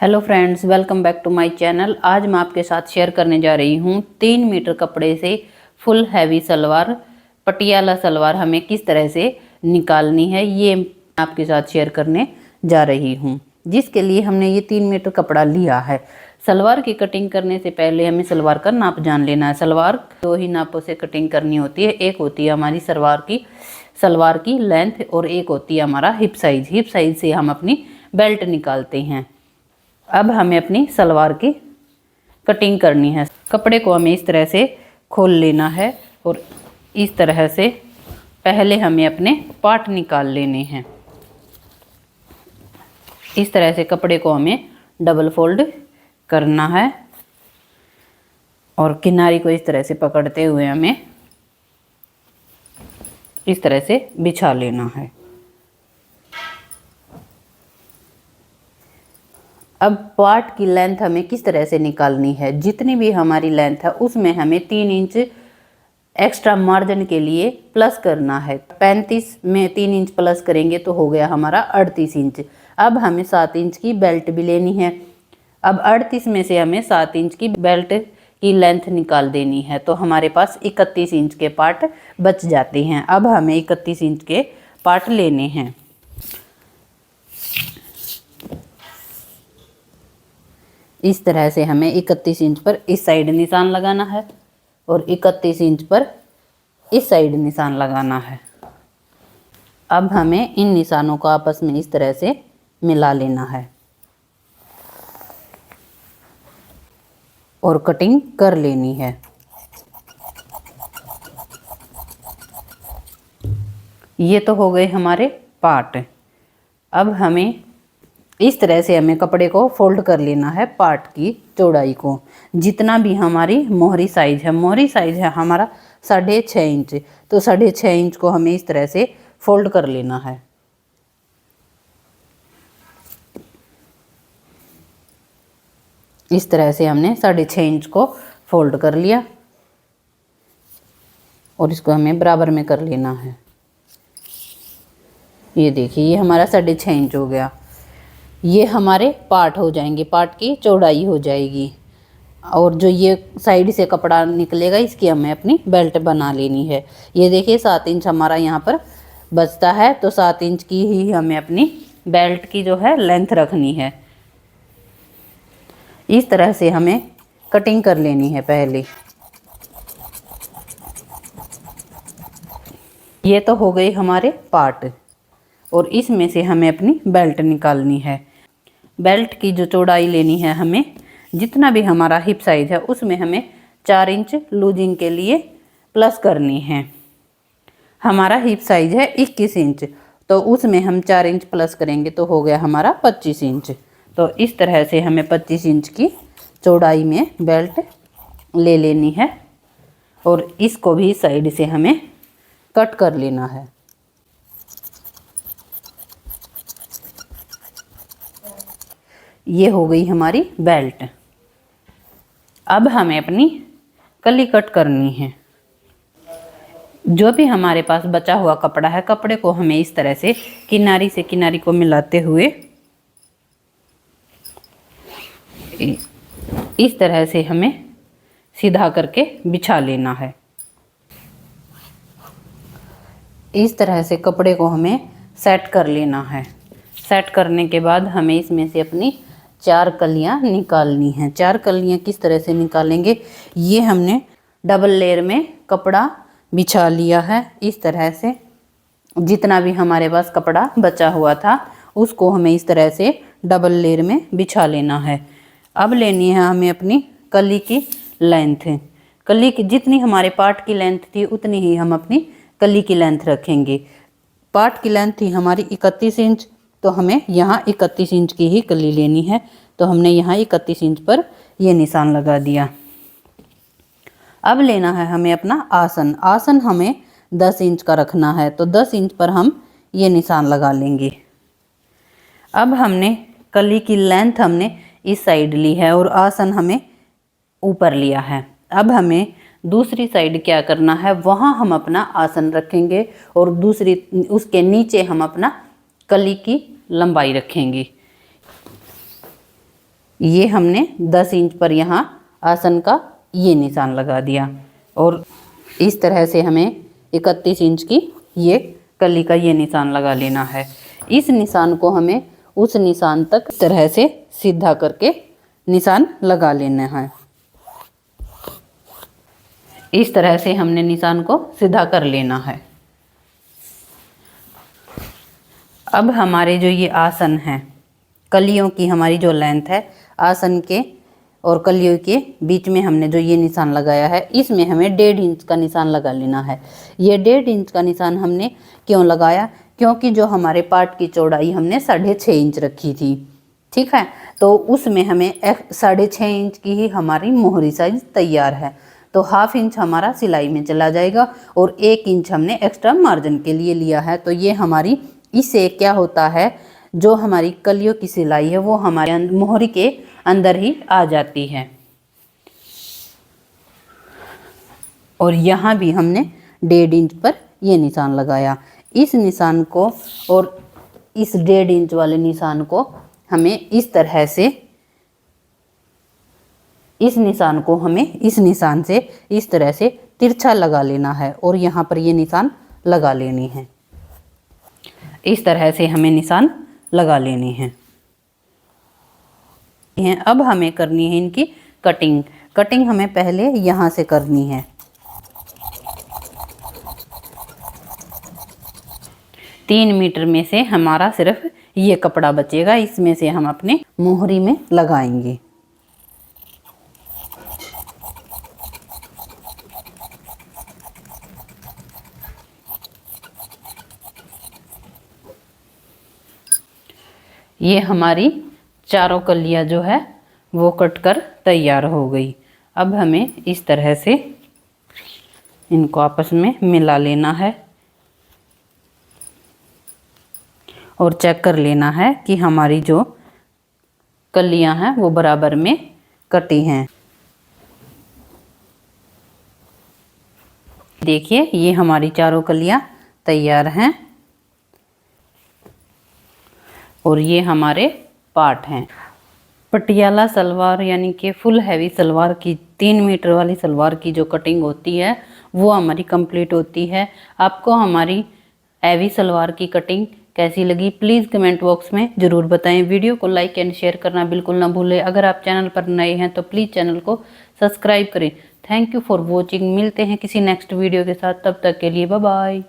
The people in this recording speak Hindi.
Hello friends, welcome back to my channel. आज मैं आपके साथ शेयर करने जा रही हूँ 3 मीटर कपड़े से फुल हैवी सलवार, पटियाला सलवार हमें किस तरह से निकालनी है, ये आपके साथ शेयर करने जा रही हूँ। जिसके लिए हमने ये 3 मीटर कपड़ा लिया है। सलवार की कटिंग करने से पहले हमें सलवार का नाप जान लेना है। सलवार 2 ही नापों से कटिंग करनी होती है। एक होती है हमारी सलवार की लेंथ और एक होती है हमारा हिप साइज। हिप साइज से हम अपनी बेल्ट निकालते हैं। अब हमें अपनी सलवार की कटिंग करनी है। कपड़े को हमें इस तरह से खोल लेना है और इस तरह से पहले हमें अपने पार्ट निकाल लेने हैं। इस तरह से कपड़े को हमें डबल फोल्ड करना है और किनारी को इस तरह से पकड़ते हुए हमें इस तरह से बिछा लेना है। अब पार्ट की लेंथ हमें किस तरह से निकालनी है। जितनी भी हमारी लेंथ है उसमें हमें 3 इंच एक्स्ट्रा मार्जिन के लिए प्लस करना है। 35 में 3 इंच प्लस करेंगे तो हो गया हमारा 38 इंच। अब हमें 7 इंच की बेल्ट भी लेनी है। अब 38 में से हमें 7 इंच की बेल्ट की लेंथ निकाल देनी है, तो हमारे पास 31 इंच के पार्ट बच जाते हैं। अब हमें 31 इंच के पार्ट लेने हैं। इस तरह से हमें 31 इंच पर इस साइड निशान लगाना है और 31 इंच पर इस साइड निशान लगाना है। अब हमें इन निशानों को आपस में इस तरह से मिला लेना है और कटिंग कर लेनी है। ये तो हो गए हमारे पार्ट। अब हमें इस तरह से हमें कपड़े को फोल्ड कर लेना है। पार्ट की चौड़ाई को जितना भी हमारी मोहरी साइज है हमारा 6.5 इंच, तो 6.5 इंच को हमें इस तरह से फोल्ड कर लेना है। इस तरह से हमने 6.5 इंच को फोल्ड कर लिया और इसको हमें बराबर में कर लेना है। ये देखिए, ये हमारा 6.5 इंच हो गया। ये हमारे पार्ट हो जाएंगे, पार्ट की चौड़ाई हो जाएगी। और जो ये साइड से कपड़ा निकलेगा इसकी हमें अपनी बेल्ट बना लेनी है। ये देखिए 7 इंच हमारा यहाँ पर बचता है, तो 7 इंच की ही हमें अपनी बेल्ट की जो है लेंथ रखनी है। इस तरह से हमें कटिंग कर लेनी है पहले। ये तो हो गए हमारे पार्ट और इसमें से हमें अपनी बेल्ट निकालनी है। बेल्ट की जो चौड़ाई लेनी है, हमें जितना भी हमारा हिप साइज है उसमें हमें 4 इंच लूजिंग के लिए प्लस करनी है। हमारा हिप साइज है 21 इंच, तो उसमें हम 4 इंच प्लस करेंगे तो हो गया हमारा 25 इंच। तो इस तरह से हमें 25 इंच की चौड़ाई में बेल्ट ले लेनी है और इसको भी साइड से हमें कट कर लेना है। ये हो गई हमारी बेल्ट। अब हमें अपनी कली कट करनी है। जो भी हमारे पास बचा हुआ कपड़ा है, कपड़े को हमें इस तरह से किनारी से किनारी को मिलाते हुए इस तरह से हमें सीधा करके बिछा लेना है। इस तरह से कपड़े को हमें सेट कर लेना है। सेट करने के बाद हमें इसमें से अपनी 4 कलियां निकालनी हैं। 4 कलियां किस तरह से निकालेंगे, ये हमने डबल लेयर में कपड़ा बिछा लिया है। इस तरह से जितना भी हमारे पास कपड़ा बचा हुआ था उसको हमें इस तरह से डबल लेयर में बिछा लेना है। अब लेनी है हमें अपनी कली की लेंथ। कली की जितनी हमारे पार्ट की लेंथ थी उतनी ही हम अपनी कली की लेंथ रखेंगे। पार्ट की लेंथ थी हमारी 31 इंच, तो हमें यहाँ 31 इंच की ही कली लेनी है। तो हमने यहाँ 31 इंच पर ये निशान लगा दिया। अब लेना है हमें अपना आसन। आसन हमें 10 इंच का रखना है, तो 10 इंच पर हम ये निशान लगा लेंगे। अब हमने कली की लेंथ हमने इस साइड ली है और आसन हमें ऊपर लिया है। अब हमें दूसरी साइड क्या करना है, वहाँ हम अपना आसन रखेंगे और दूसरी उसके नीचे हम अपना कली की लंबाई रखेंगे। ये हमने 10 इंच पर यहाँ आसन का ये निशान लगा दिया और इस तरह से हमें 31 इंच की ये कली का ये निशान लगा लेना है। इस निशान को हमें उस निशान तक इस तरह से सीधा करके निशान लगा लेना है। इस तरह से हमने निशान को सीधा कर लेना है। अब हमारे जो ये आसन हैं, कलियों की हमारी जो लेंथ है आसन के और कलियों के बीच में हमने जो ये निशान लगाया है, इसमें हमें 1.5 इंच का निशान लगा लेना है। ये 1.5 इंच का निशान हमने क्यों लगाया? क्योंकि जो हमारे पार्ट की चौड़ाई हमने 6.5 इंच रखी थी, ठीक है, तो उसमें हमें 6.5 इंच की ही हमारी मोहरी साइज तैयार है। तो 1/2 इंच हमारा सिलाई में चला जाएगा और 1 इंच हमने एक्स्ट्रा मार्जिन के लिए लिया है। तो ये हमारी, इससे क्या होता है, जो हमारी कलियों की सिलाई है वो हमारे मोहरी के अंदर ही आ जाती है। और यहाँ भी हमने 1.5 इंच पर ये निशान लगाया। इस निशान को और इस 1.5 इंच वाले निशान को हमें इस तरह से, इस निशान को हमें इस निशान से इस तरह से तिरछा लगा लेना है और यहाँ पर ये निशान लगा लेनी है। इस तरह से हमें निशान लगा लेनी है। अब हमें करनी है इनकी कटिंग। कटिंग हमें पहले यहाँ से करनी है। 3 मीटर में से हमारा सिर्फ ये कपड़ा बचेगा, इसमें से हम अपने मोहरी में लगाएंगे। ये हमारी चारों कलियां जो है वो कट कर तैयार हो गई। अब हमें इस तरह से इनको आपस में मिला लेना है और चेक कर लेना है कि हमारी जो कलियां हैं वो बराबर में कटी हैं। देखिए ये हमारी चारों कलियां तैयार हैं और ये हमारे पार्ट हैं। पटियाला सलवार यानी कि फुल हैवी सलवार की 3 मीटर वाली सलवार की जो कटिंग होती है वो हमारी कंप्लीट होती है। आपको हमारी हैवी सलवार की कटिंग कैसी लगी प्लीज़ कमेंट बॉक्स में ज़रूर बताएं। वीडियो को लाइक एंड शेयर करना बिल्कुल ना भूलें। अगर आप चैनल पर नए हैं तो प्लीज़ चैनल को सब्सक्राइब करें। Thank you for watching. मिलते हैं किसी नेक्स्ट वीडियो के साथ, तब तक के लिए बाय बाय।